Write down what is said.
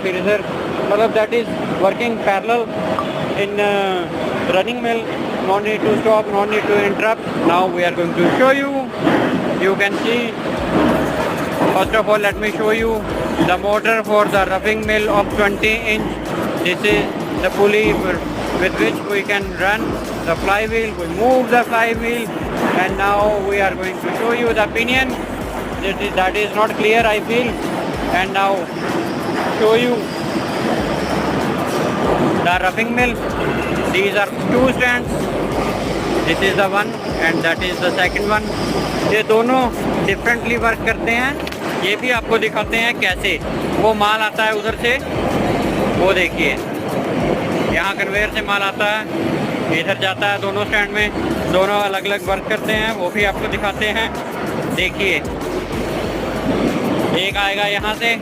फिर इधर मतलब that is working parallel in running mill. No need to stop, no need to interrupt. Now we are going to show you. You can see. First of all, let me show you the motor for the ruffing mill of 20 inch. This is the pulley with which we can run the flywheel. We move the flywheel, and now we are going to show you the pinion. That is not clear, I feel. And now show you the ruffing mill. These are two stands. This is the one and that is the second one. ये दोनों differently work करते हैं. ये भी आपको दिखाते हैं कैसे वो माल आता है उधर से. वो देखिए, यहाँ कन्वेयर से माल आता है, इधर जाता है दोनों स्टैंड में. दोनों अलग अलग वर्क करते हैं, वो भी आपको दिखाते हैं. देखिए, एक आएगा यहाँ से